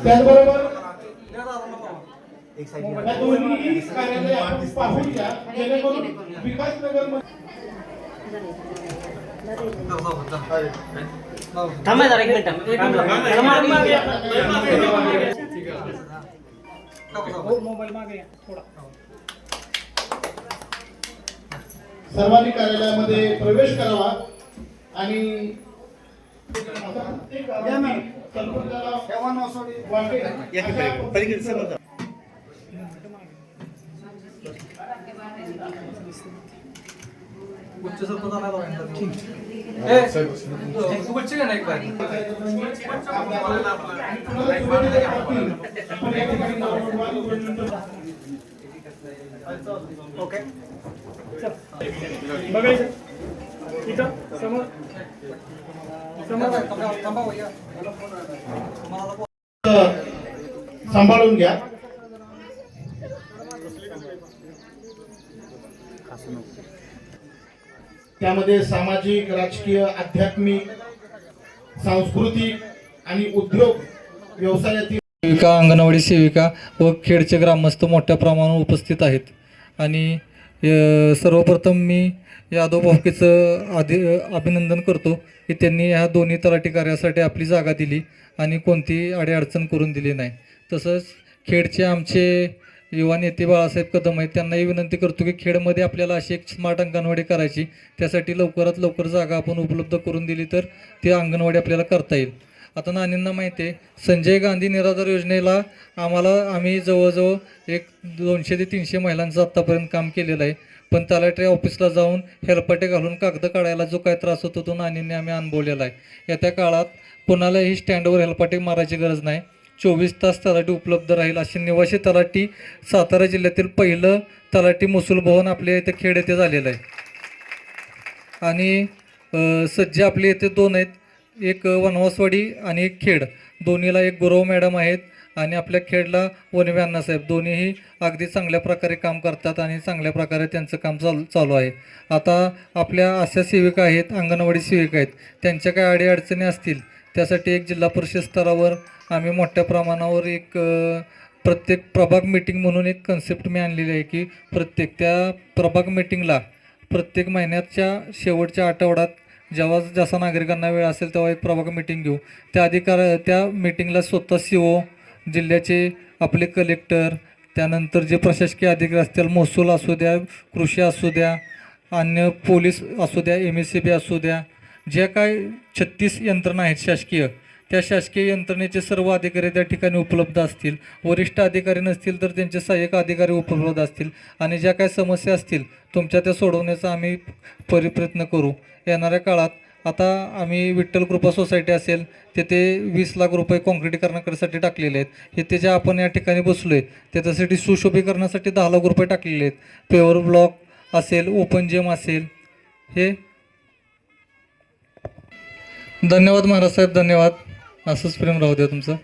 त्याचबरोबर दोन्ही कार्यालय आपण पाहूया जेणेकरून विकासनगर थांबा जरा एक मिनिट सर्वांनी कार्यालयामध्ये प्रवेश करावा आणि सांभाळून घ्या. त्यामध्ये सामाजिक, राजकीय, आध्यात्मिक, सांस्कृतिक आणि उद्योग व्यवसायातील सेविका, अंगणवाडी सेविका व खेडचे ग्रामस्थ मोठ्या प्रमाणावर उपस्थित आहेत. आणि सर्वप्रथम मी यादव भावकीचं अभिनंदन करतो की त्यांनी ह्या दोन्ही तलाठी कार्यासाठी आपली जागा दिली आणि कोणतीही अडीअडचण करून दिली नाही. तसंच खेडचे आमचे युवा नेते बाळासाहेब कदम आहेत, त्यांनाही विनंती करतो की खेडमध्ये आपल्याला अशी एक स्मार्ट अंगणवाडी करायची. त्यासाठी लवकरात लवकर जागा आपण उपलब्ध करून दिली तर ती अंगणवाडी आपल्याला करता येईल. आता नानींना माहिती आहे, संजय गांधी निराधार योजनेला आम्ही जवळजवळ 200 ते 300 महिलांचं आत्तापर्यंत काम केलेलं आहे. पण तलाठी ऑफिसला जाऊन हेलपाटे घालून कागद काढायला जो काय त्रास होतो तो नानींनी आम्ही अनुभवलेला आहे. येत्या काळात कोणालाही स्टँडवर हेलपाटे मारायची गरज नाही. 24 तास तलाठी उपलब्ध राहील असे निवासी तलाठी सातारा जिल्ह्यातील पहिलं तलाठी महसूल भवन आपल्या इथे खेड येथे झालेलं आहे. आणि सज्ज आपले येथे 2 आहेत, एक वनवासवाडी आणि एक खेड. दोन्हीला एक गुरव मॅडम आहेत आणि आपल्या खेडला वनवे अण्णासाहेब. दोन्हीही अगदी चांगल्या प्रकारे काम करतात आणि चांगल्या प्रकारे त्यांचं काम चालू आहे. आता आपल्या अशा सेविका आहेत, अंगणवाडी सेविका आहेत, त्यांच्या काही अडीअडचणी असतील त्यासाठी एक जिल्हा परिषद स्तरावर आम्ही मोठ्या प्रमाणावर एक प्रत्येक प्रभाग मीटिंग म्हणून एक कन्सेप्ट मी आणलेली आहे की प्रत्येक त्या प्रभाग मीटिंगला प्रत्येक महिन्याच्या शेवटच्या आठवड्यात जेव्हा जसा नागरिकांना वेळ असेल तेव्हा एक प्रभाग मीटिंग घेऊ. त्या मीटिंगला स्वतः CO, जिल्ह्याचे आपले कलेक्टर, त्यानंतर जे प्रशासकीय अधिकारी असतील, महसूल असू द्या, कृषी असू द्या, अन्य पोलीस असू द्या, MSCB असू द्या, ज्या काय 36 यंत्रणा आहेत शासकीय, त्या शासकीय यंत्रणेचे सर्व अधिकारी त्या ठिकाणी उपलब्ध असतील. वरिष्ठ अधिकारी नसतील तर त्यांचे सहाय्यक अधिकारी उपलब्ध असतील आणि ज्या काही समस्या असतील तुमच्या त्या सोडवण्याचा आम्ही प्रयत्न करू. येणाऱ्या काळात आता आम्ही विठ्ठल कृपा सोसायटी असेल तिथे 20 लाख रुपये काँक्रिटीकरणासाठी टाकलेले आहेत. हे ते ज्या आपण या ठिकाणी बसलो आहे त्याच्यासाठी सुशोभीकरणासाठी 10 लाख रुपये टाकलेले आहेत. पेवर ब्लॉक असेल, ओपन जिम असेल. हे धन्यवाद महाराज साहेब, धन्यवाद. असंच प्रेम राहू द्या तुमचं.